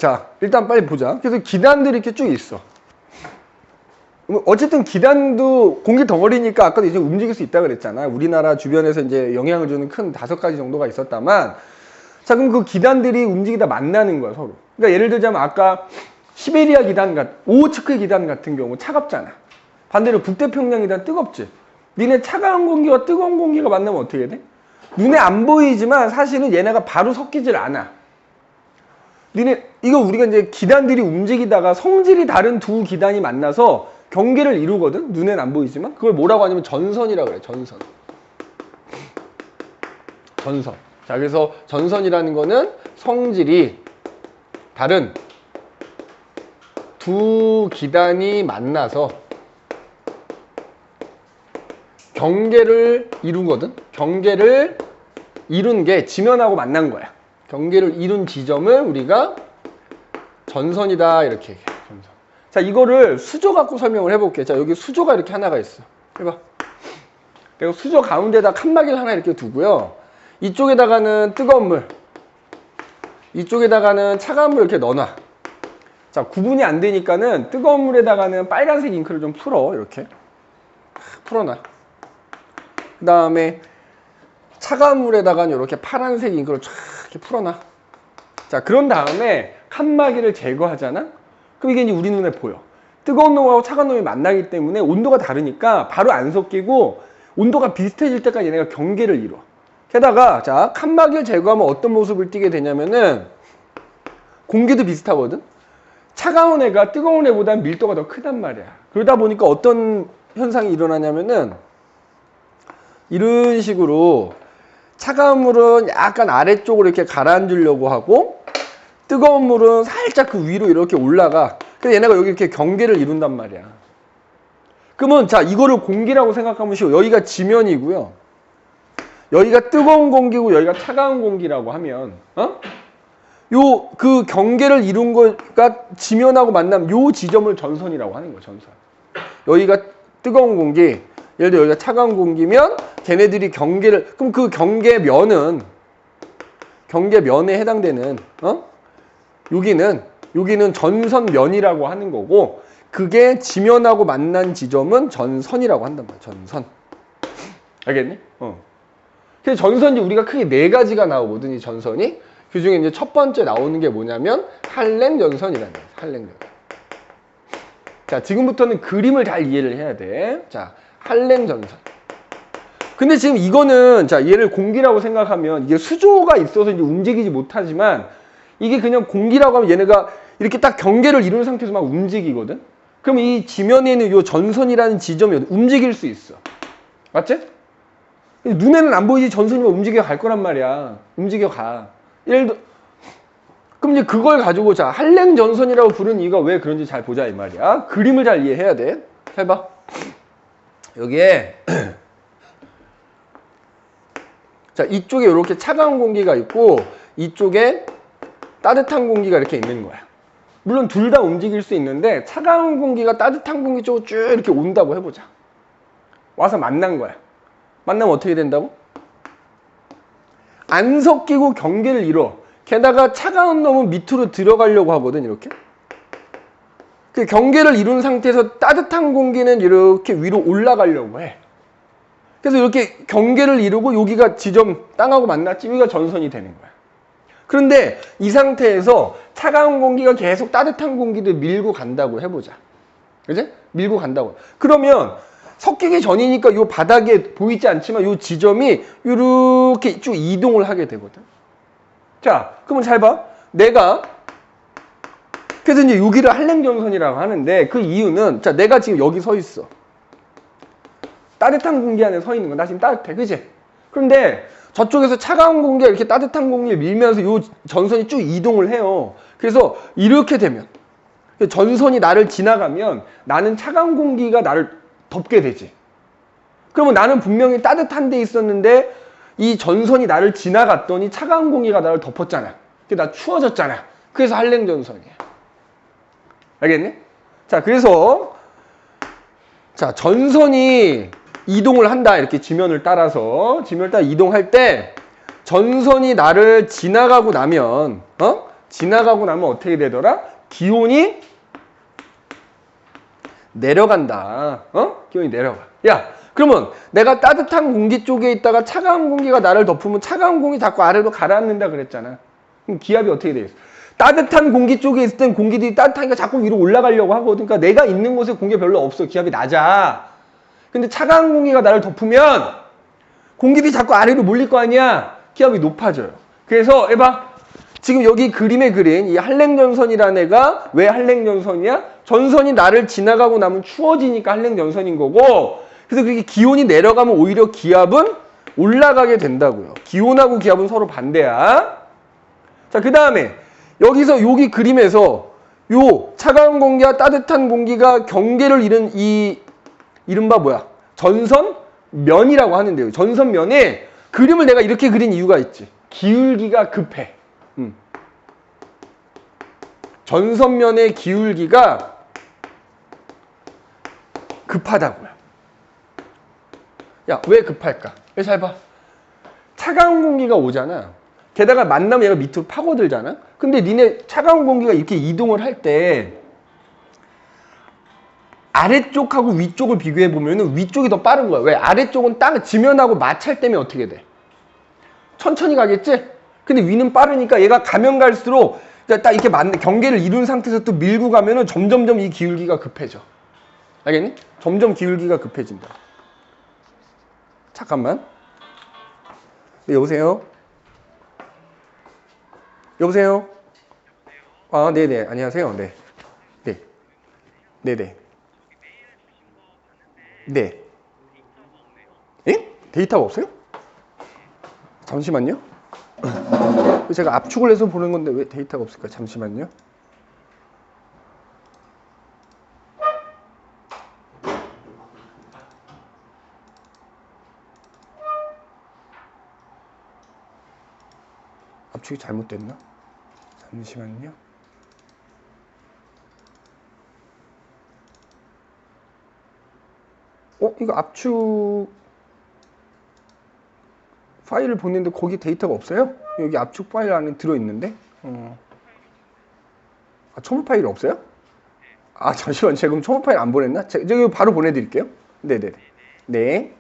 자, 일단 빨리 보자. 그래서 기단들이 이렇게 쭉 있어. 어쨌든 기단도 공기 덩어리니까 아까도 이제 움직일 수 있다 그랬잖아. 우리나라 주변에서 이제 영향을 주는 큰 5가지 정도가 있었다만, 자, 그럼 그 기단들이 움직이다 만나는 거야, 서로. 그러니까 예를 들자면 아까 시베리아 기단 오호츠크 기단 같은 경우 차갑잖아. 반대로 북태평양 기단 뜨겁지. 니네 차가운 공기와 뜨거운 공기가 만나면 어떻게 돼? 눈에 안 보이지만 사실은 얘네가 바로 섞이질 않아. 이거 우리가 이제 기단들이 움직이다가 성질이 다른 두 기단이 만나서 경계를 이루거든? 눈엔 안 보이지만. 그걸 뭐라고 하냐면 전선이라고 그래, 전선. 전선. 자, 그래서 전선이라는 거는 성질이 다른 두 기단이 만나서 경계를 이루거든? 경계를 이룬 게 지면하고 만난 거야. 경계를 이룬 지점을 우리가 전선이다 이렇게 얘기해. 전선. 자, 이거를 수조 갖고 설명을 해볼게. 자, 여기 수조가 이렇게 하나가 있어. 해봐. 내가 수조 가운데다 칸막이를 하나 이렇게 두고요. 이쪽에다가는 뜨거운 물, 이쪽에다가는 차가운 물 이렇게 넣어놔. 자, 구분이 안 되니까는 뜨거운 물에다가는 빨간색 잉크를 좀 풀어. 이렇게 풀어놔. 그 다음에 차가운 물에다가는 이렇게 파란색 잉크를 쫙 이렇게 풀어놔. 자, 그런 다음에 칸막이를 제거하잖아? 그럼 이게 이제 우리 눈에 보여. 뜨거운 놈하고 차가운 놈이 만나기 때문에 온도가 다르니까 바로 안 섞이고 온도가 비슷해질 때까지 얘네가 경계를 이루어. 게다가, 자, 칸막이를 제거하면 어떤 모습을 띠게 되냐면은 공기도 비슷하거든? 차가운 애가 뜨거운 애보다 밀도가 더 크단 말이야. 그러다 보니까 어떤 현상이 일어나냐면은 이런 식으로 차가운 물은 약간 아래쪽으로 이렇게 가라앉으려고 하고 뜨거운 물은 살짝 그 위로 이렇게 올라가. 그래서 얘네가 여기 이렇게 경계를 이룬단 말이야. 그러면 자, 이거를 공기라고 생각하면 쉬워. 여기가 지면이고요. 여기가 뜨거운 공기고 여기가 차가운 공기라고 하면 그 경계를 이룬 거가 지면하고 만나면 요 지점을 전선이라고 하는 거야. 전선. 여기가 뜨거운 공기, 예를 들어 여기가 차가운 공기면 걔네들이 경계를, 그럼 그 경계면에 해당되는 여기는 전선면이라고 하는 거고, 그게 지면하고 만난 지점은 전선이라고 한단 말이야. 전선. 알겠니? 그래서 전선이 우리가 크게 4가지가 나오거든, 이 전선이. 그 중에 이제 첫 번째 나오는 게 뭐냐면 할렌 전선이라는 거야. 할렌 전선. 자, 지금부터는 그림을 잘 이해를 해야 돼. 자, 할렌 전선. 근데 지금 이거는, 자, 얘를 공기라고 생각하면 이게 수조가 있어서 이제 움직이지 못하지만, 이게 그냥 공기라고 하면 얘네가 이렇게 딱 경계를 이룬 상태에서 막 움직이거든? 그럼 이 지면에 있는 이 전선이라는 지점이 움직일 수 있어. 맞지? 눈에는 안 보이지 전선이 움직여 갈 거란 말이야. 움직여 가. 예를 들어, 그럼 이제 그걸 가지고, 자, 할렌 전선이라고 부르는 이유가 왜 그런지 잘 보자 이 말이야. 그림을 잘 이해해야 돼. 해봐. 여기에 자, 이쪽에 이렇게 차가운 공기가 있고 이쪽에 따뜻한 공기가 이렇게 있는 거야. 물론 둘 다 움직일 수 있는데 차가운 공기가 따뜻한 공기 쪽으로 쭉 이렇게 온다고 해보자. 와서 만난 거야. 만나면 어떻게 된다고? 안 섞이고 경계를 이뤄. 게다가 차가운 놈은 밑으로 들어가려고 하거든, 이렇게. 그 경계를 이룬 상태에서 따뜻한 공기는 이렇게 위로 올라가려고 해. 그래서 이렇게 경계를 이루고 여기가 지점, 땅하고 만났지, 여기가 전선이 되는 거야. 그런데 이 상태에서 차가운 공기가 계속 따뜻한 공기를 밀고 간다고 해보자. 그지? 밀고 간다고. 그러면 섞이기 전이니까 이 바닥에 보이지 않지만 이 지점이 이렇게 쭉 이동을 하게 되거든. 자, 그러면 잘 봐. 그래서 이제 여기를 할렌전선이라고 하는데 그 이유는, 자, 내가 지금 여기 서 있어. 따뜻한 공기 안에 서 있는 거. 나 지금 따뜻해. 그지? 그런데 저쪽에서 차가운 공기가 이렇게 따뜻한 공기를 밀면서 이 전선이 쭉 이동을 해요. 그래서 이렇게 되면, 전선이 나를 지나가면 나는 차가운 공기가 나를 덮게 되지. 그러면 나는 분명히 따뜻한 데 있었는데 이 전선이 나를 지나갔더니 차가운 공기가 나를 덮었잖아. 나 추워졌잖아. 그래서 할렌전선이야. 알겠니? 자, 그래서 자, 전선이 이동을 한다. 이렇게 지면을 따라서 이동할 때 전선이 나를 지나가고 나면 지나가고 나면 어떻게 되더라? 기온이 내려간다. 기온이 내려가. 야, 그러면 내가 따뜻한 공기 쪽에 있다가 차가운 공기가 나를 덮으면 차가운 공기 자꾸 아래로 가라앉는다 그랬잖아. 그럼 기압이 어떻게 되겠어? 따뜻한 공기 쪽에 있을 땐 공기들이 따뜻하니까 자꾸 위로 올라가려고 하거든. 그러니까 내가 있는 곳에 공기가 별로 없어. 기압이 낮아. 근데 차가운 공기가 나를 덮으면 공기들이 자꾸 아래로 몰릴 거 아니야. 기압이 높아져요. 그래서 해봐. 지금 여기 그림에 그린 이 한랭전선이라는 애가 왜 한랭전선이야? 전선이 나를 지나가고 나면 추워지니까 한랭전선인 거고, 그래서 그렇게 기온이 내려가면 오히려 기압은 올라가게 된다고요. 기온하고 기압은 서로 반대야. 자, 그 다음에 여기서 여기 그림에서 요 차가운 공기와 따뜻한 공기가 경계를 이룬 이 이른바 뭐야? 전선면이라고 하는데요. 전선면에 그림을 내가 이렇게 그린 이유가 있지. 기울기가 급해. 전선면의 기울기가 급하다고요. 야, 왜 급할까? 잘 봐. 차가운 공기가 오잖아. 게다가 만나면 얘가 밑으로 파고들잖아. 근데 니네 차가운 공기가 이렇게 이동을 할 때 아래쪽하고 위쪽을 비교해 보면 위쪽이 더 빠른 거야. 왜? 아래쪽은 땅 지면하고 마찰 때문에 어떻게 돼? 천천히 가겠지? 근데 위는 빠르니까 얘가 가면 갈수록 딱 이렇게 경계를 이룬 상태에서 또 밀고 가면은 점점점 이 기울기가 급해져. 알겠니? 점점 기울기가 급해진다. 잠깐만. 네, 여보세요? 여보세요? 아, 네네. 안녕하세요. 네. 네. 네네. 네. 예? 데이터가 없어요? 잠시만요. 제가 압축을 해서 보는 건데 왜 데이터가 없을까? 잠시만요. 압축이 잘못됐나? 잠시만요. 이거 압축 파일을 보냈는데 거기 데이터가 없어요? 여기 압축 파일 안에 들어있는데? 첨부 파일이 없어요? 아, 잠시만. 제가 그럼 첨부 파일 안 보냈나? 제가 바로 보내드릴게요. 네네네. 네.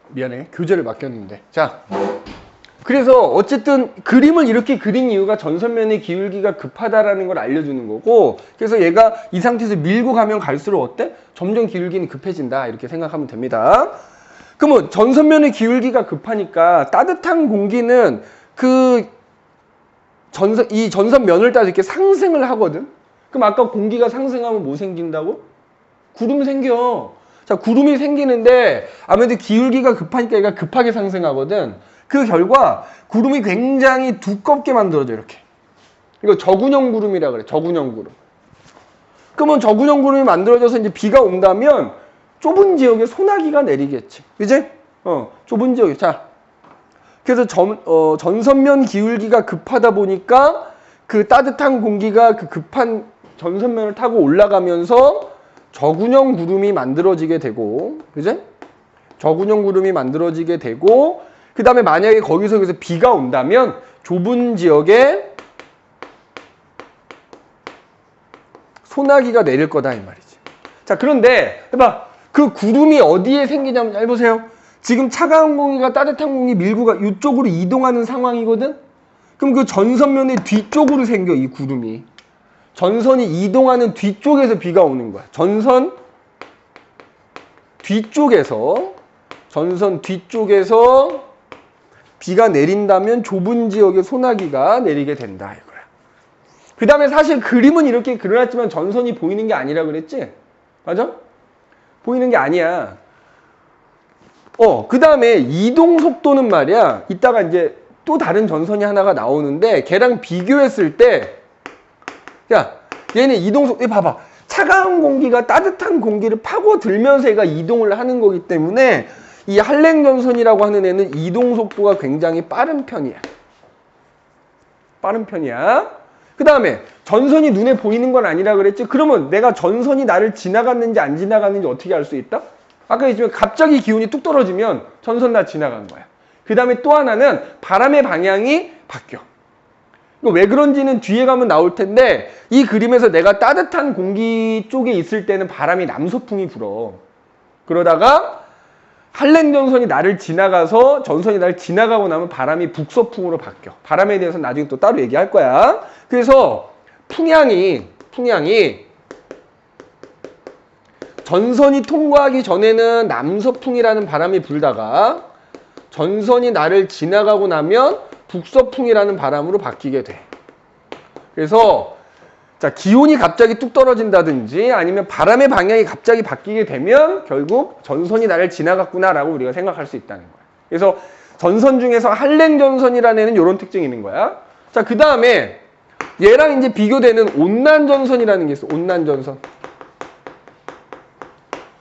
미안해. 교재를 맡겼는데. 자, 그래서 어쨌든 그림을 이렇게 그린 이유가 전선면의 기울기가 급하다라는 걸 알려주는 거고, 그래서 얘가 이 상태에서 밀고 가면 갈수록 어때? 점점 기울기는 급해진다. 이렇게 생각하면 됩니다. 그러면 전선면의 기울기가 급하니까 따뜻한 공기는 이 전선면을 따라 이렇게 상승을 하거든. 그럼 아까 공기가 상승하면 뭐 생긴다고? 구름이 생겨. 자, 구름이 생기는데 아무래도 기울기가 급하니까 얘가 급하게 상승하거든. 그 결과 구름이 굉장히 두껍게 만들어져. 이렇게. 이거 저군형 구름이라 그래. 저군형 구름. 그러면 저군형 구름이 만들어져서 이제 비가 온다면 좁은 지역에 소나기가 내리겠지. 그지? 좁은 지역에. 자, 그래서 전선면 기울기가 급하다 보니까 그 따뜻한 공기가 그 급한 전선면을 타고 올라가면서 저군형 구름이 만들어지게 되고, 그지? 저군형 구름이 만들어지게 되고, 그 다음에 만약에 거기서 비가 온다면 좁은 지역에 소나기가 내릴 거다 이 말이지. 자, 그런데 해봐. 그 구름이 어디에 생기냐면 잘 보세요. 지금 차가운 공기가 따뜻한 공기 밀고 이쪽으로 이동하는 상황이거든? 그럼 그 전선면의 뒤쪽으로 생겨 이 구름이. 전선이 이동하는 뒤쪽에서 비가 오는 거야. 전선 뒤쪽에서 전선 뒤쪽에서 비가 내린다면 좁은 지역에 소나기가 내리게 된다 이거야. 그 다음에 사실 그림은 이렇게 그려놨지만 전선이 보이는 게 아니라 그랬지? 맞아? 보이는 게 아니야. 그 다음에 이동 속도는 말이야. 이따가 이제 또 다른 전선이 하나가 나오는데 걔랑 비교했을 때 야, 얘는 이동 속도 봐봐. 차가운 공기가 따뜻한 공기를 파고들면서 얘가 이동을 하는 거기 때문에 이 한랭전선이라고 하는 애는 이동 속도가 굉장히 빠른 편이야. 빠른 편이야. 그 다음에 전선이 눈에 보이는 건 아니라 그랬지? 그러면 내가 전선이 나를 지나갔는지 안 지나갔는지 어떻게 알 수 있다? 아까 얘기했지만 갑자기 기온이 뚝 떨어지면 전선 나 지나간 거야. 그 다음에 또 하나는 바람의 방향이 바뀌어. 왜 그런지는 뒤에 가면 나올 텐데 이 그림에서 내가 따뜻한 공기 쪽에 있을 때는 바람이 남서풍이 불어. 그러다가 한랭전선이 나를 지나가서 전선이 나를 지나가고 나면 바람이 북서풍으로 바뀌어. 바람에 대해서는 나중에 또 따로 얘기할 거야. 그래서 풍향이 전선이 통과하기 전에는 남서풍이라는 바람이 불다가 전선이 나를 지나가고 나면 북서풍이라는 바람으로 바뀌게 돼. 그래서 자, 기온이 갑자기 뚝 떨어진다든지 아니면 바람의 방향이 갑자기 바뀌게 되면 결국 전선이 나를 지나갔구나라고 우리가 생각할 수 있다는 거야. 그래서 전선 중에서 한랭전선이라는 애는 이런 특징이 있는 거야. 자, 그 다음에 얘랑 이제 비교되는 온난전선이라는 게 있어. 온난전선.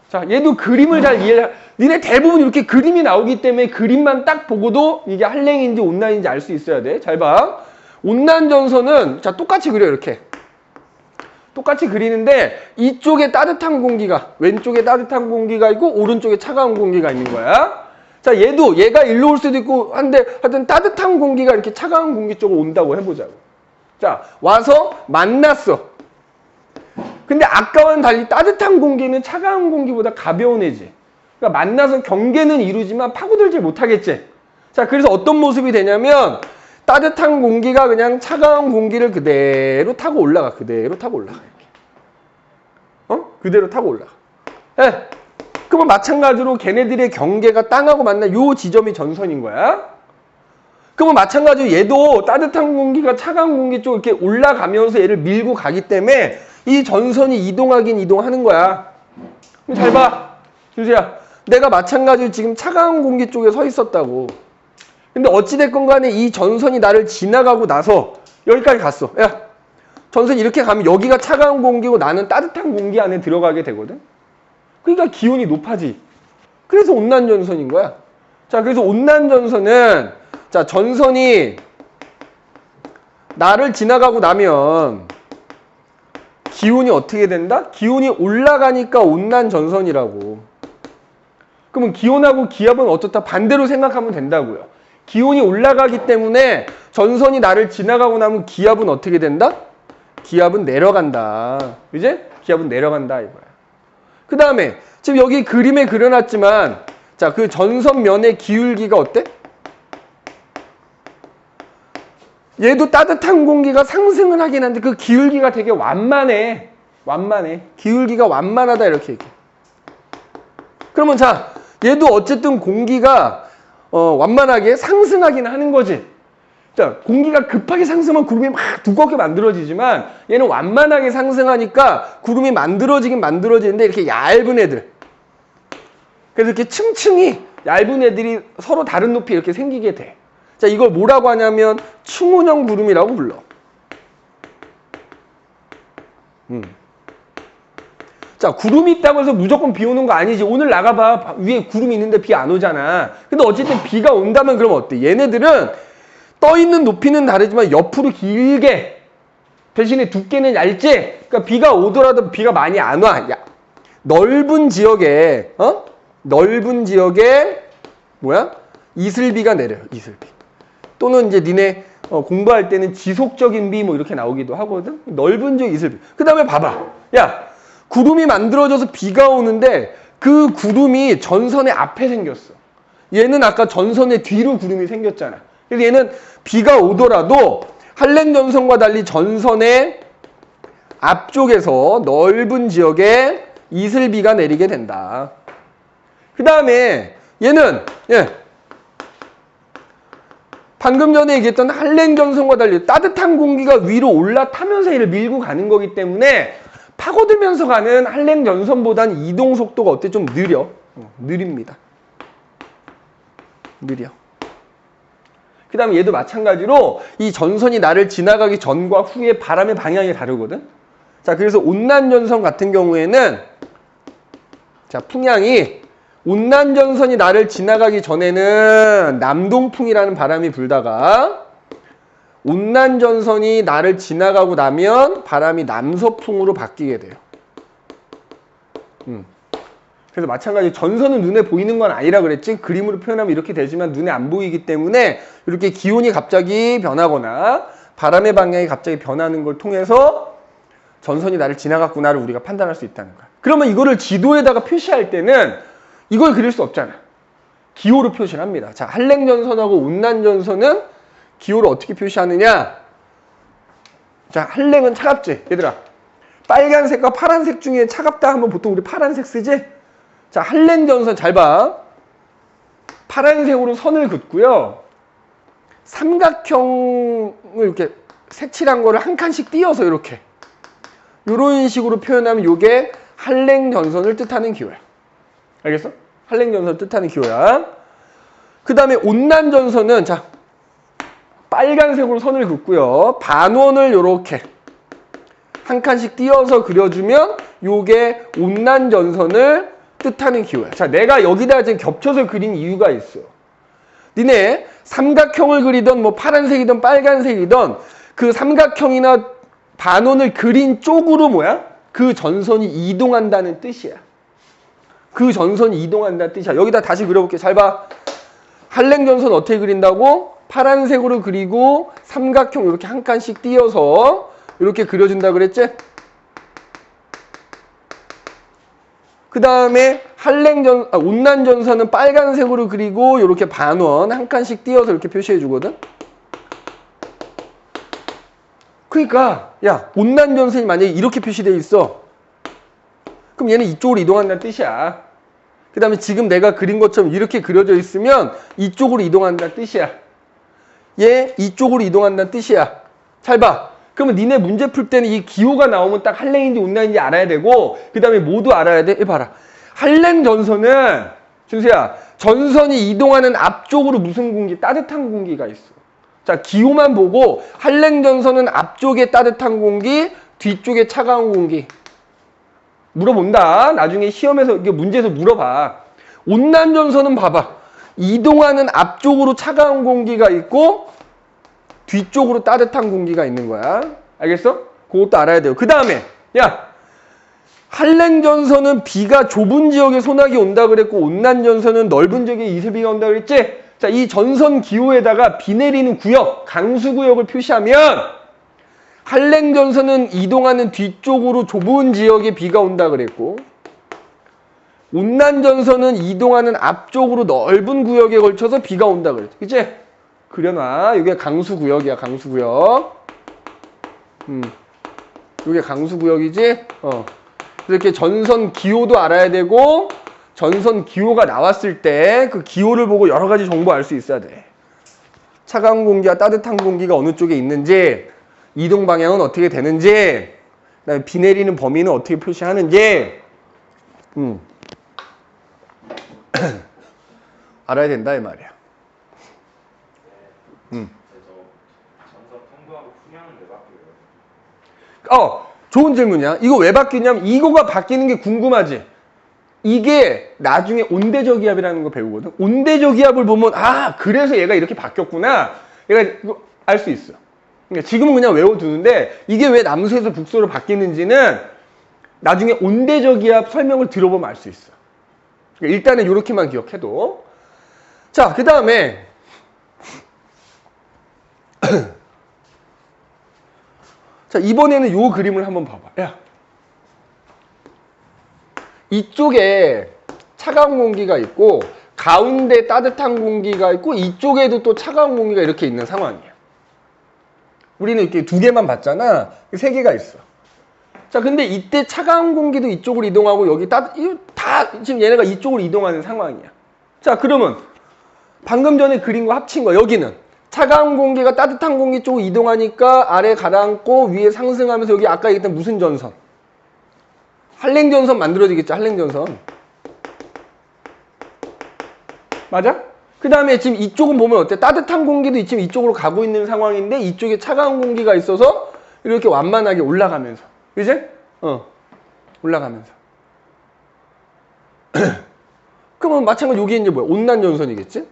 자, 얘도 그림을 잘 이해해. 니네 대부분 이렇게 그림이 나오기 때문에 그림만 딱 보고도 이게 한랭인지 온난인지 알 수 있어야 돼. 잘 봐. 온난전선은 자, 똑같이 그려 이렇게. 똑같이 그리는데 이쪽에 따뜻한 공기가 왼쪽에 따뜻한 공기가 있고 오른쪽에 차가운 공기가 있는 거야. 자, 얘가 일로 올 수도 있고 한데 하여튼 따뜻한 공기가 이렇게 차가운 공기 쪽으로 온다고 해보자고. 자, 와서 만났어. 근데 아까와는 달리 따뜻한 공기는 차가운 공기보다 가벼운 애지. 그러니까 만나서 경계는 이루지만 파고들지 못하겠지. 자, 그래서 어떤 모습이 되냐면 따뜻한 공기가 그냥 차가운 공기를 그대로 타고 올라가. 그대로 타고 올라가. 이렇게. 그대로 타고 올라가. 예. 그러면 마찬가지로 걔네들의 경계가 땅하고 만나 요 지점이 전선인 거야. 그러면 마찬가지로 얘도 따뜻한 공기가 차가운 공기 쪽 이렇게 올라가면서 얘를 밀고 가기 때문에 이 전선이 이동하긴 이동하는 거야. 잘 봐. 준수야. 내가 마찬가지로 지금 차가운 공기 쪽에 서 있었다고. 근데 어찌됐건 간에 이 전선이 나를 지나가고 나서 여기까지 갔어. 야, 전선이 이렇게 가면 여기가 차가운 공기고 나는 따뜻한 공기 안에 들어가게 되거든. 그러니까 기온이 높아지. 그래서 온난전선인 거야. 자, 그래서 온난전선은 자, 전선이 나를 지나가고 나면 기온이 어떻게 된다? 기온이 올라가니까 온난전선이라고. 그러면 기온하고 기압은 어떻다? 반대로 생각하면 된다고요. 기온이 올라가기 때문에 전선이 나를 지나가고 나면 기압은 어떻게 된다? 기압은 내려간다. 이제 기압은 내려간다 이거야. 그 다음에 지금 여기 그림에 그려놨지만 자, 그 전선면의 기울기가 어때? 얘도 따뜻한 공기가 상승을 하긴 한데 그 기울기가 되게 완만해. 기울기가 완만하다 이렇게 얘기해. 그러면 자, 얘도 어쨌든 공기가 완만하게 상승하긴 하는 거지. 자, 공기가 급하게 상승하면 구름이 막 두껍게 만들어지지만 얘는 완만하게 상승하니까 구름이 만들어지긴 만들어지는데 이렇게 얇은 애들. 그래서 이렇게 층층이 얇은 애들이 서로 다른 높이 이렇게 생기게 돼. 자, 이걸 뭐라고 하냐면 층운형 구름이라고 불러. 자, 구름이 있다고 해서 무조건 비 오는 거 아니지. 오늘 나가봐. 위에 구름이 있는데 비 안 오잖아. 근데 어쨌든 비가 온다면 그럼 어때? 얘네들은 떠 있는 높이는 다르지만 옆으로 길게 대신에 두께는 얇지. 그러니까 비가 오더라도 비가 많이 안 와. 야, 넓은 지역에 뭐야? 이슬비가 내려요. 이슬비. 또는 이제 니네 공부할 때는 지속적인 비 뭐 이렇게 나오기도 하거든. 넓은 지역 이슬비. 그 다음에 봐봐. 야, 구름이 만들어져서 비가 오는데 그 구름이 전선의 앞에 생겼어. 얘는 아까 전선의 뒤로 구름이 생겼잖아. 그래서 얘는 비가 오더라도 한랭전선과 달리 전선의 앞쪽에서 넓은 지역에 이슬비가 내리게 된다. 그 다음에 얘는 방금 전에 얘기했던 한랭전선과 달리 따뜻한 공기가 위로 올라타면서 얘를 밀고 가는 거기 때문에 파고들면서 가는 한랭전선보다는 이동 속도가 어때? 좀 느립니다. 느려. 그 다음에 얘도 마찬가지로 이 전선이 나를 지나가기 전과 후에 바람의 방향이 다르거든. 자, 그래서 온난전선 같은 경우에는 자, 풍향이 온난전선이 나를 지나가기 전에는 남동풍이라는 바람이 불다가 온난전선이 나를 지나가고 나면 바람이 남서풍으로 바뀌게 돼요. 그래서 마찬가지로 전선은 눈에 보이는 건 아니라 그랬지. 그림으로 표현하면 이렇게 되지만 눈에 안 보이기 때문에 이렇게 기온이 갑자기 변하거나 바람의 방향이 갑자기 변하는 걸 통해서 전선이 나를 지나갔구나를 우리가 판단할 수 있다는 거야. 그러면 이거를 지도에다가 표시할 때는 이걸 그릴 수 없잖아. 기호로 표시를 합니다. 자, 한랭전선하고 온난전선은 기호를 어떻게 표시하느냐? 자, 한랭은 차갑지? 얘들아. 빨간색과 파란색 중에 차갑다 하면 보통 우리 파란색 쓰지? 자, 한랭전선 잘 봐. 파란색으로 선을 긋고요. 삼각형을 이렇게 색칠한 거를 한 칸씩 띄어서 이렇게. 이런 식으로 표현하면 이게 한랭전선을 뜻하는 기호야. 알겠어? 한랭전선을 뜻하는 기호야. 그 다음에 온난전선은 자, 빨간색으로 선을 긋고요. 반원을 이렇게 한 칸씩 띄어서 그려주면 이게 온난전선을 뜻하는 기호야. 자, 내가 여기다 지금 겹쳐서 그린 이유가 있어. 니네 삼각형을 그리던 뭐 파란색이든 빨간색이든 그 삼각형이나 반원을 그린 쪽으로 뭐야? 그 전선이 이동한다는 뜻이야. 그 전선이 이동한다는 뜻이야. 여기다 다시 그려볼게. 잘 봐. 한랭전선 어떻게 그린다고? 파란색으로 그리고 삼각형 이렇게 한 칸씩 띄어서 이렇게 그려준다 그랬지? 그 다음에 온난전선은 빨간색으로 그리고 이렇게 반원 한 칸씩 띄어서 이렇게 표시해 주거든. 그러니까 야, 온난전선이 만약에 이렇게 표시되어 있어. 그럼 얘는 이쪽으로 이동한다는 뜻이야. 그 다음에 지금 내가 그린 것처럼 이렇게 그려져 있으면 이쪽으로 이동한다는 뜻이야. 얘 이쪽으로 이동한다는 뜻이야. 잘 봐. 그러면 니네 문제 풀 때는 이 기호가 나오면 딱 한랭인지 온난인지 알아야 되고 그 다음에 모두 알아야 돼. 봐라. 한랭전선은 준수야, 전선이 이동하는 앞쪽으로 무슨 공기? 따뜻한 공기가 있어. 자, 기호만 보고 한랭전선은 앞쪽에 따뜻한 공기, 뒤쪽에 차가운 공기. 물어본다. 나중에 시험에서 이게 문제에서 물어봐. 온난전선은 봐봐. 이동하는 앞쪽으로 차가운 공기가 있고 뒤쪽으로 따뜻한 공기가 있는 거야. 알겠어? 그것도 알아야 돼요. 그 다음에 야, 한랭전선은 비가 좁은 지역에 소나기 온다 그랬고 온난전선은 넓은 지역에 이슬비가 온다 그랬지? 자, 이 전선 기호에다가 비 내리는 구역, 강수구역을 표시하면 한랭전선은 이동하는 뒤쪽으로 좁은 지역에 비가 온다 그랬고 온난전선은 이동하는 앞쪽으로 넓은 구역에 걸쳐서 비가 온다 그랬지. 그치? 그려놔. 이게 강수구역이야, 강수구역. 이게 강수구역이지? 이렇게 전선 기호도 알아야 되고, 전선 기호가 나왔을 때 그 기호를 보고 여러 가지 정보 알 수 있어야 돼. 차가운 공기와 따뜻한 공기가 어느 쪽에 있는지, 이동 방향은 어떻게 되는지, 그다음에 비 내리는 범위는 어떻게 표시하는지, 알아야 된다, 이 말이야. 전선 통과하고 풍향은 왜 바뀌어요? 좋은 질문이야. 이거 왜 바뀌냐면 이거가 바뀌는 게 궁금하지. 이게 나중에 온대저기압이라는 거 배우거든. 온대저기압을 보면 그래서 얘가 이렇게 바뀌었구나. 얘가 이거 알 수 있어. 그러니까 지금은 그냥 외워두는데 이게 왜 남수에서 북수로 바뀌는지는 나중에 온대저기압 설명을 들어보면 알 수 있어. 그러니까 일단은 이렇게만 기억해도. 자, 그 다음에 자, 이번에는 요 그림을 한번 봐봐. 야, 이쪽에 차가운 공기가 있고 가운데 따뜻한 공기가 있고 이쪽에도 또 차가운 공기가 이렇게 있는 상황이야. 우리는 이렇게 두 개만 봤잖아. 세 개가 있어. 자, 근데 이때 차가운 공기도 이쪽으로 이동하고 여기 다 지금 얘네가 이쪽으로 이동하는 상황이야. 자, 그러면 방금 전에 그린 거 합친 거 여기는 차가운 공기가 따뜻한 공기 쪽으로 이동하니까 아래 가라앉고 위에 상승하면서 여기 아까 얘기했던 무슨 전선? 한랭전선 만들어지겠죠. 한랭전선. 맞아? 그 다음에 지금 이쪽은 보면 어때? 따뜻한 공기도 지금 이쪽으로 가고 있는 상황인데 이쪽에 차가운 공기가 있어서 이렇게 완만하게 올라가면서. 그지? 올라가면서. 그러면 마찬가지로 여기 이제 뭐야? 온난전선이겠지?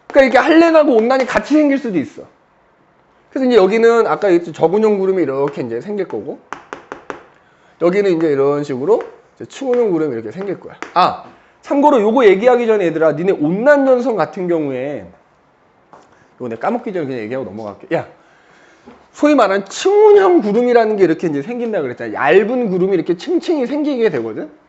그러니까 이렇게 한랭하고 온난이 같이 생길 수도 있어. 그래서 이제 여기는 아까 얘기했죠. 저군용 구름이 이렇게 이제 생길 거고, 여기는 이제 이런 식으로 추운용 구름이 이렇게 생길 거야. 아, 참고로 요거 얘기하기 전에 얘들아, 니네 온난전선 같은 경우에 요거 내가 까먹기 전에 그냥 얘기하고 넘어갈게. 야, 소위 말하는 층운형 구름이라는 게 이렇게 이제 생긴다 그랬잖아. 얇은 구름이 이렇게 층층이 생기게 되거든.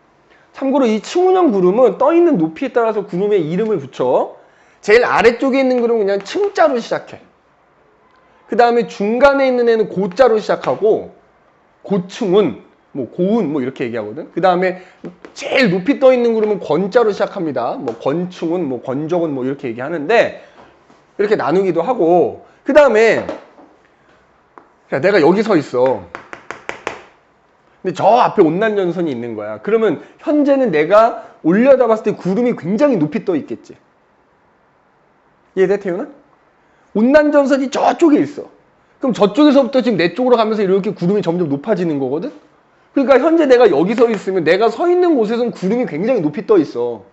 참고로 이 층운형 구름은 떠 있는 높이에 따라서 구름의 이름을 붙여. 제일 아래쪽에 있는 구름은 그냥 층자로 시작해. 그 다음에 중간에 있는 애는 고자로 시작하고, 고층운, 뭐 고운 뭐 이렇게 얘기하거든. 그 다음에 제일 높이 떠 있는 구름은 권자로 시작합니다. 뭐 권층운, 뭐 권적운 뭐 이렇게 얘기하는데 이렇게 나누기도 하고. 그 다음에 내가 여기 서 있어. 근데 저 앞에 온난전선이 있는 거야. 그러면 현재는 내가 올려다 봤을 때 구름이 굉장히 높이 떠 있겠지. 이해돼, 태윤아? 온난전선이 저쪽에 있어. 그럼 저쪽에서부터 지금 내 쪽으로 가면서 이렇게 구름이 점점 높아지는 거거든? 그러니까 현재 내가 여기 서 있으면 내가 서 있는 곳에서는 구름이 굉장히 높이 떠 있어.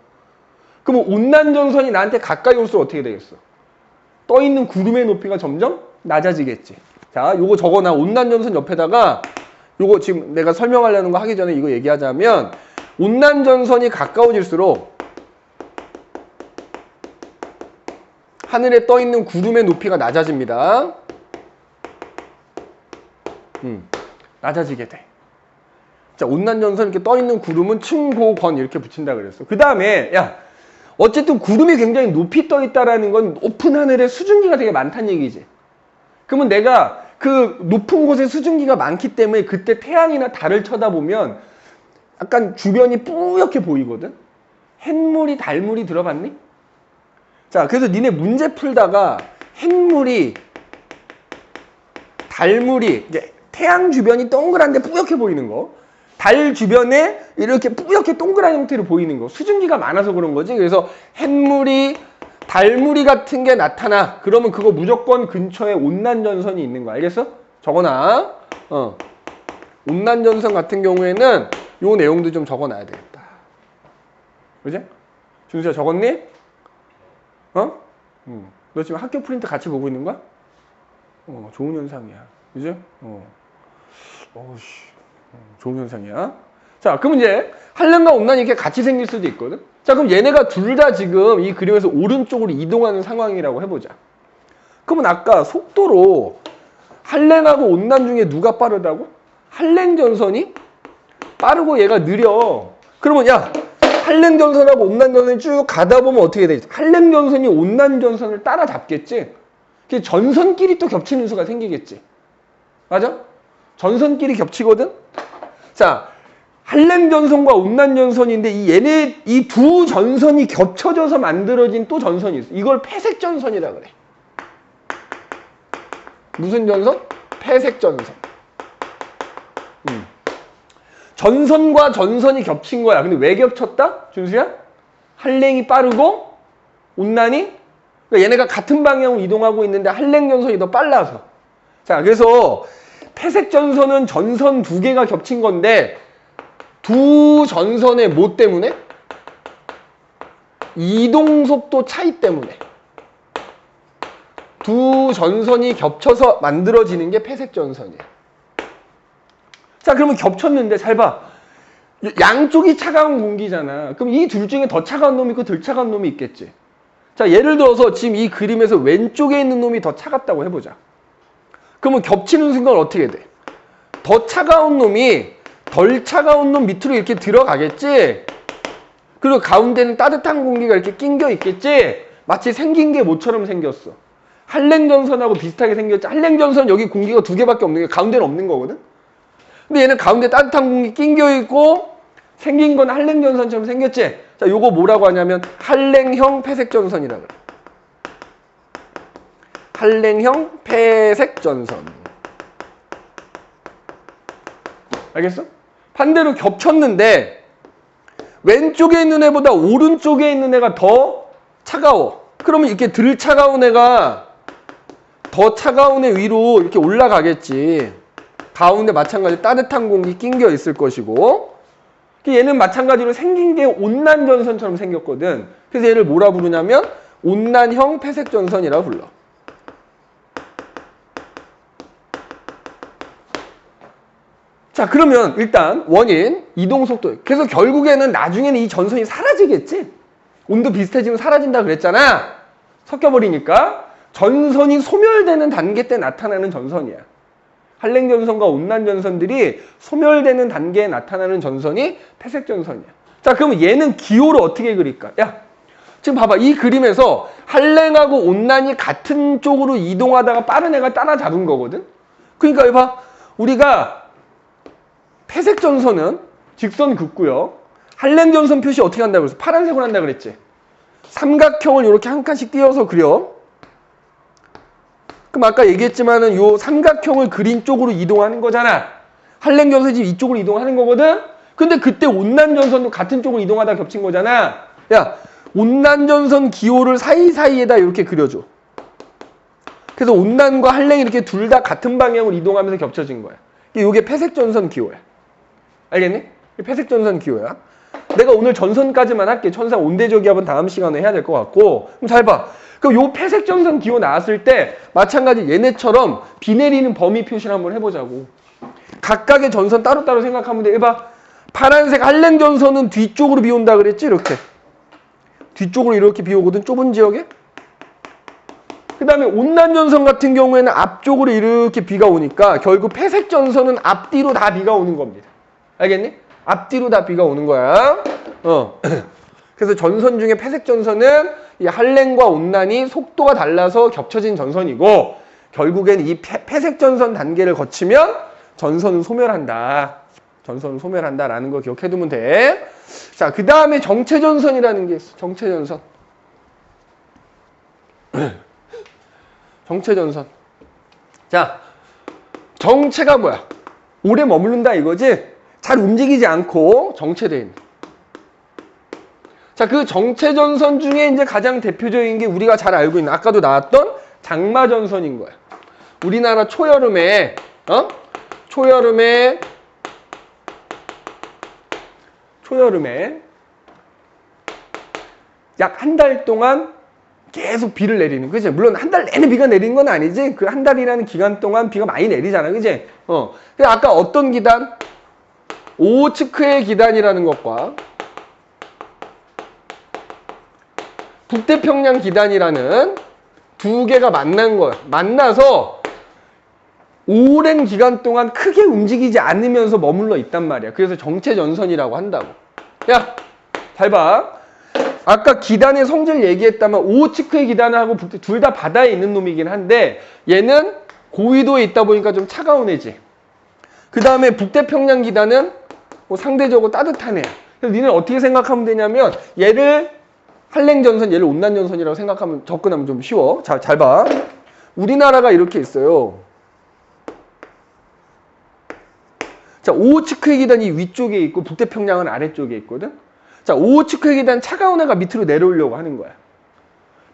그러면 온난전선이 나한테 가까이 올수록 어떻게 되겠어? 떠 있는 구름의 높이가 점점 낮아지겠지. 자, 요거 적어놔. 온난전선 옆에다가 요거 지금 내가 설명하려는 거 하기 전에 이거 얘기하자면, 온난전선이 가까워질수록 하늘에 떠 있는 구름의 높이가 낮아집니다. 낮아지게 돼. 자, 온난전선 이렇게 떠 있는 구름은 층고권 이렇게 붙인다 그랬어. 그 다음에 야, 어쨌든 구름이 굉장히 높이 떠 있다라는 건 높은 하늘에 수증기가 되게 많다는 얘기지. 그러면 내가 그 높은 곳에 수증기가 많기 때문에 그때 태양이나 달을 쳐다보면 약간 주변이 뿌옇게 보이거든. 햇물이 달물이 들어봤니? 자, 그래서 니네 문제 풀다가 햇물이 달물이 이제 태양 주변이 동그란데 뿌옇게 보이는 거, 달 주변에 이렇게 뿌옇게 동그란 형태로 보이는 거, 수증기가 많아서 그런 거지. 그래서 햇물이 달무리 같은 게 나타나. 그러면 그거 무조건 근처에 온난전선이 있는 거 알겠어? 적어놔. 온난전선 같은 경우에는 요 내용도 좀 적어놔야 되겠다. 그지? 준수야 적었니? 너 지금 학교 프린트 같이 보고 있는 거야? 좋은 현상이야. 그지? 좋은 현상이야. 자, 그럼 이제 한랭과 온난이 이렇게 같이 생길 수도 있거든. 자, 그럼 얘네가 둘 다 지금 이 그림에서 오른쪽으로 이동하는 상황이라고 해보자. 그러면 아까 속도로 한랭하고 온난 중에 누가 빠르다고? 한랭전선이 빠르고 얘가 느려. 그러면 야, 한랭전선하고 온난전선이 쭉 가다 보면 어떻게 되지? 한랭전선이 온난전선을 따라잡겠지? 전선끼리 또 겹치는 수가 생기겠지. 맞아? 전선끼리 겹치거든? 자, 한랭전선과 온난전선인데 이 두 전선이 겹쳐져서 만들어진 또 전선이 있어. 이걸 패색전선이라 그래. 무슨 전선? 패색전선. 전선과 전선이 겹친 거야. 근데 왜 겹쳤다? 준수야? 한랭이 빠르고 온난이? 그러니까 얘네가 같은 방향으로 이동하고 있는데 한랭전선이 더 빨라서. 자, 그래서 패색전선은 전선 두 개가 겹친 건데 두 전선의 뭐 때문에? 이동속도 차이 때문에. 두 전선이 겹쳐서 만들어지는 게 패색전선이야. 자, 그러면 겹쳤는데 잘 봐. 양쪽이 차가운 공기잖아. 그럼 이 둘 중에 더 차가운 놈이 있고 덜 차가운 놈이 있겠지. 자, 예를 들어서 지금 이 그림에서 왼쪽에 있는 놈이 더 차갑다고 해보자. 그러면 겹치는 순간 어떻게 돼? 더 차가운 놈이 덜 차가운 놈 밑으로 이렇게 들어가겠지? 그리고 가운데는 따뜻한 공기가 이렇게 낑겨 있겠지? 마치 생긴 게 뭐처럼 생겼어. 한랭전선하고 비슷하게 생겼지. 한랭전선 여기 공기가 두 개밖에 없는 게 가운데는 없는 거거든? 근데 얘는 가운데 따뜻한 공기 낑겨 있고 생긴 건 한랭전선처럼 생겼지? 자, 자, 요거 뭐라고 하냐면 한랭형 폐색전선이라고 그래. 한랭형 폐색전선. 알겠어? 반대로 겹쳤는데 왼쪽에 있는 애보다 오른쪽에 있는 애가 더 차가워. 그러면 이렇게 덜 차가운 애가 더 차가운 애 위로 이렇게 올라가겠지. 가운데 마찬가지로 따뜻한 공기 낑겨 있을 것이고, 얘는 마찬가지로 생긴 게 온난전선처럼 생겼거든. 그래서 얘를 뭐라 부르냐면 온난형 폐색전선이라고 불러. 자, 그러면 일단 원인, 이동속도. 그래서 결국에는 나중에는 이 전선이 사라지겠지? 온도 비슷해지면 사라진다 그랬잖아. 섞여버리니까. 전선이 소멸되는 단계 때 나타나는 전선이야. 한랭전선과 온난전선들이 소멸되는 단계에 나타나는 전선이 폐색전선이야. 자, 그러면 얘는 기호를 어떻게 그릴까? 야, 지금 봐봐. 이 그림에서 한랭하고 온난이 같은 쪽으로 이동하다가 빠른 애가 따라잡은 거거든? 그러니까 봐. 우리가 폐색전선은 직선 긋고요. 한랭전선 표시 어떻게 한다고 그랬어? 파란색으로 한다 그랬지? 삼각형을 이렇게 한 칸씩 띄어서 그려. 그럼 아까 얘기했지만은 요 삼각형을 그린 쪽으로 이동하는 거잖아. 한랭전선이 지금 이쪽으로 이동하는 거거든? 근데 그때 온난전선도 같은 쪽으로 이동하다 겹친 거잖아. 야, 온난전선 기호를 사이사이에다 이렇게 그려줘. 그래서 온난과 한랭이 이렇게 둘 다 같은 방향으로 이동하면서 겹쳐진 거야. 이게 폐색전선 기호야. 알겠니? 폐색전선 기호야. 내가 오늘 전선까지만 할게. 천상 온대저기압은 다음 시간에 해야 될 것 같고. 그럼 잘 봐. 그럼 요 폐색전선 기호 나왔을 때 마찬가지 얘네처럼 비 내리는 범위 표시를 한번 해보자고. 각각의 전선 따로따로 생각하면 돼. 해봐. 파란색 한랭전선은 뒤쪽으로 비 온다 그랬지? 이렇게. 뒤쪽으로 이렇게 비 오거든. 좁은 지역에. 그 다음에 온난전선 같은 경우에는 앞쪽으로 이렇게 비가 오니까 결국 폐색전선은 앞뒤로 다 비가 오는 겁니다. 알겠니? 앞뒤로 다 비가 오는 거야. 그래서 전선 중에 폐색전선은 이 한랭과 온난이 속도가 달라서 겹쳐진 전선이고, 결국엔 이 폐색전선 단계를 거치면 전선은 소멸한다. 전선은 소멸한다라는 거 기억해두면 돼. 자, 그 다음에 정체전선이라는 게 있어. 정체전선. 정체전선. 자, 정체가 뭐야? 오래 머무른다 이거지? 잘 움직이지 않고 정체되어 있는. 자, 그 정체전선 중에 이제 가장 대표적인 게 우리가 잘 알고 있는, 아까도 나왔던 장마전선인 거야. 우리나라 초여름에, 초여름에 약 한 달 동안 계속 비를 내리는, 그지? 물론 한 달 내내 비가 내리는 건 아니지. 그 한 달이라는 기간 동안 비가 많이 내리잖아, 그지? 그래서 아까 어떤 기단? 오호츠크의 기단이라는 것과 북태평양 기단이라는 두 개가 만난 거야. 만나서 오랜 기간 동안 크게 움직이지 않으면서 머물러 있단 말이야. 그래서 정체전선이라고 한다고. 야, 잘 봐. 아까 기단의 성질 얘기했다면 오호츠크의 기단하고 둘 다 바다에 있는 놈이긴 한데 얘는 고위도에 있다 보니까 좀 차가운 애지. 그 다음에 북태평양 기단은 뭐 상대적으로 따뜻한 애야. 그래서 니는 어떻게 생각하면 되냐면 얘를 한랭전선, 얘를 온난전선이라고 생각하면, 접근하면 좀 쉬워. 자, 잘 봐. 우리나라가 이렇게 있어요. 자, 오호츠크의 기단이 위쪽에 있고 북태평양은 아래쪽에 있거든. 자, 오호츠크의 기단 차가운 애가 밑으로 내려오려고 하는 거야.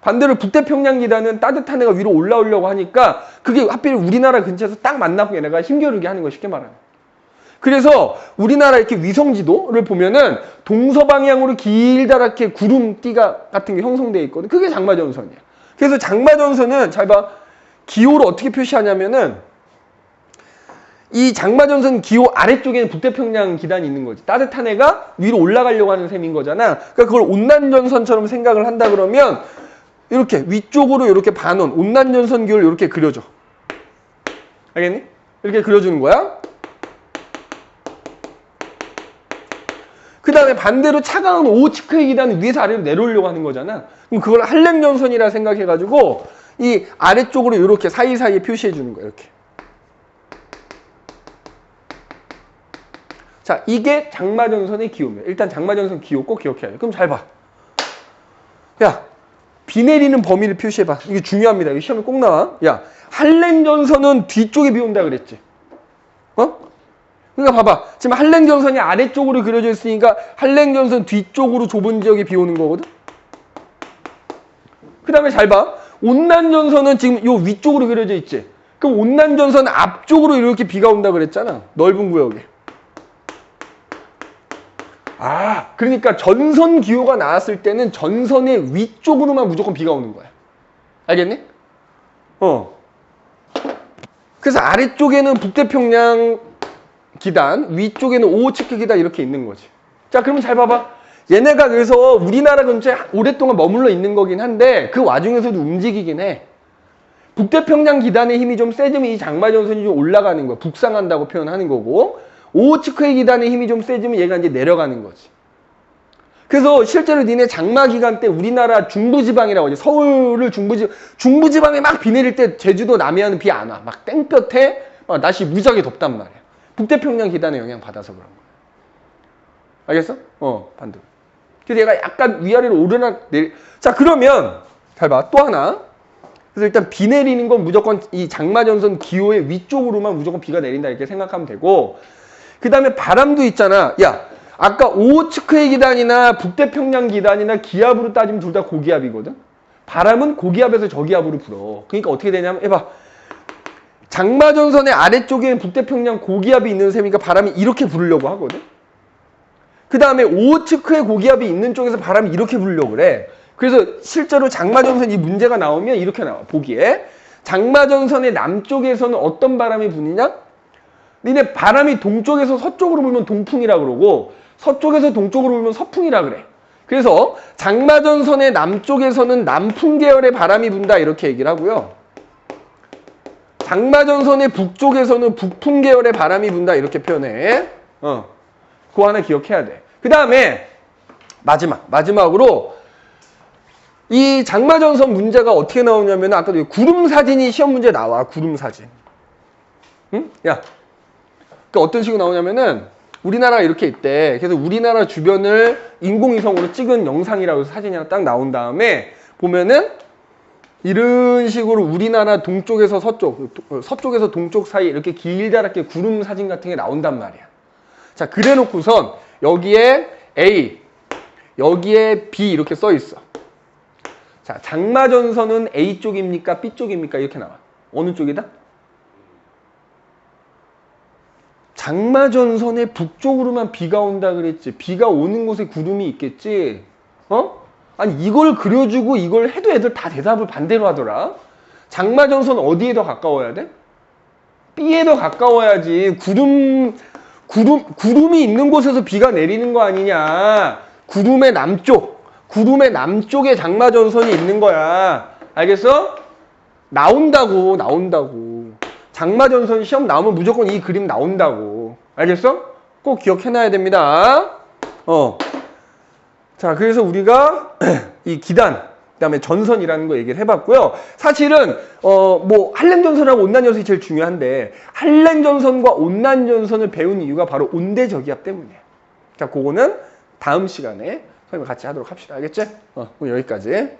반대로 북태평양 기단은 따뜻한 애가 위로 올라오려고 하니까 그게 하필 우리나라 근처에서 딱 만나고 얘네가 힘겨루게 하는 거, 쉽게 말하면. 그래서 우리나라 이렇게 위성지도를 보면은 동서방향으로 길다랗게 구름띠가 같은 게 형성되어 있거든. 그게 장마전선이야. 그래서 장마전선은 잘 봐. 기호를 어떻게 표시하냐면은 이 장마전선 기호 아래쪽에는 북태평양 기단이 있는 거지. 따뜻한 애가 위로 올라가려고 하는 셈인 거잖아. 그러니까 그걸 온난전선처럼 생각을 한다 그러면 이렇게 위쪽으로 이렇게 반원, 온난전선 기호를 이렇게 그려줘. 알겠니? 이렇게 그려주는 거야. 그 다음에 반대로 차가운 오호츠크의 기단은 위에서 아래로 내려오려고 하는 거잖아. 그럼 그걸 한랭전선이라 생각해가지고 이 아래쪽으로 이렇게 사이사이에 표시해 주는 거야. 이렇게. 자, 이게 장마전선의 기호입니다. 일단 장마전선 기호 꼭 기억해야 돼. 그럼 잘 봐. 야, 비 내리는 범위를 표시해봐. 이게 중요합니다. 이거 시험에 꼭 나와. 야, 한랭전선은 뒤쪽에 비 온다 그랬지. 어? 그러니까 봐봐. 지금 한랭전선이 아래쪽으로 그려져 있으니까 한랭전선 뒤쪽으로 좁은 지역에 비 오는 거거든. 그 다음에 잘 봐. 온난전선은 지금 요 위쪽으로 그려져 있지. 그럼 온난전선 앞쪽으로 이렇게 비가 온다 그랬잖아. 넓은 구역에. 아, 그러니까 전선 기호가 나왔을 때는 전선의 위쪽으로만 무조건 비가 오는 거야. 알겠니? 그래서 아래쪽에는 북태평양 기단, 위쪽에는 오호츠크 기단 이렇게 있는 거지. 자, 그러면 잘 봐봐. 얘네가 그래서 우리나라 근처에 오랫동안 머물러 있는 거긴 한데 그 와중에서도 움직이긴 해. 북태평양 기단의 힘이 좀 세지면 이 장마전선이 좀 올라가는 거야. 북상한다고 표현하는 거고, 오호츠크의 기단의 힘이 좀 세지면 얘가 이제 내려가는 거지. 그래서 실제로 니네 장마 기간 때 우리나라 중부지방이라고 하지. 서울을 중부지방에 막 비 내릴 때 제주도 남해안은 비 안 와. 막 땡볕에 막 날씨 무지하게 덥단 말이야. 북태평양 기단의 영향 받아서 그런 거야. 알겠어? 반대로. 그래서 얘가 약간 위아래로 오르락 내리. 자, 그러면 잘 봐. 또 하나. 그래서 일단 비 내리는 건 무조건 이 장마전선 기호의 위쪽으로만 무조건 비가 내린다 이렇게 생각하면 되고, 그 다음에 바람도 있잖아. 야, 아까 오호츠크의 기단이나 북태평양 기단이나 기압으로 따지면 둘 다 고기압이거든. 바람은 고기압에서 저기압으로 불어. 그러니까 어떻게 되냐면 해봐. 장마전선의 아래쪽에는 북태평양 고기압이 있는 셈이니까 바람이 이렇게 부르려고 하거든. 그 다음에 오호츠크의 고기압이 있는 쪽에서 바람이 이렇게 부르려고 그래. 그래서 실제로 장마전선 이 문제가 나오면 이렇게 나와. 보기에 장마전선의 남쪽에서는 어떤 바람이 부느냐? 니네 바람이 동쪽에서 서쪽으로 불면 동풍이라 그러고 서쪽에서 동쪽으로 불면 서풍이라 그래. 그래서 장마전선의 남쪽에서는 남풍 계열의 바람이 분다 이렇게 얘기를 하고요. 장마전선의 북쪽에서는 북풍 계열의 바람이 분다 이렇게 표현해. 그거 하나 기억해야 돼. 그 다음에 마지막으로 이 장마전선 문제가 어떻게 나오냐면 아까도 구름 사진이 시험 문제에 나와. 구름 사진. 응? 야, 그러니까 어떤 식으로 나오냐면은 우리나라가 이렇게 있대. 그래서 우리나라 주변을 인공위성으로 찍은 영상이라고 해서 사진이 하나 딱 나온 다음에 보면은 이런 식으로 우리나라 동쪽에서 서쪽에서 동쪽 사이 이렇게 길다랗게 구름 사진 같은 게 나온단 말이야. 자, 그래 놓고선 여기에 A, 여기에 B 이렇게 써 있어. 자, 장마전선은 A 쪽입니까? B 쪽입니까? 이렇게 나와. 어느 쪽이다? 장마전선의 북쪽으로만 비가 온다 그랬지. 비가 오는 곳에 구름이 있겠지. 아니, 이걸 그려주고 이걸 해도 애들 다 대답을 반대로 하더라. 장마전선 어디에 더 가까워야 돼? B에 더 가까워야지. 구름이 있는 곳에서 비가 내리는 거 아니냐. 구름의 남쪽에 장마전선이 있는 거야. 알겠어? 나온다고. 장마전선 시험 나오면 무조건 이 그림 나온다고. 알겠어? 꼭 기억해놔야 됩니다. 자, 그래서 우리가 이 기단, 그 다음에 전선이라는 거 얘기를 해봤고요. 사실은 뭐 한랭전선하고 온난전선이 제일 중요한데 한랭전선과 온난전선을 배운 이유가 바로 온대저기압 때문이에요. 자, 그거는 다음 시간에 선생님 같이 하도록 합시다. 알겠지? 오늘 여기까지.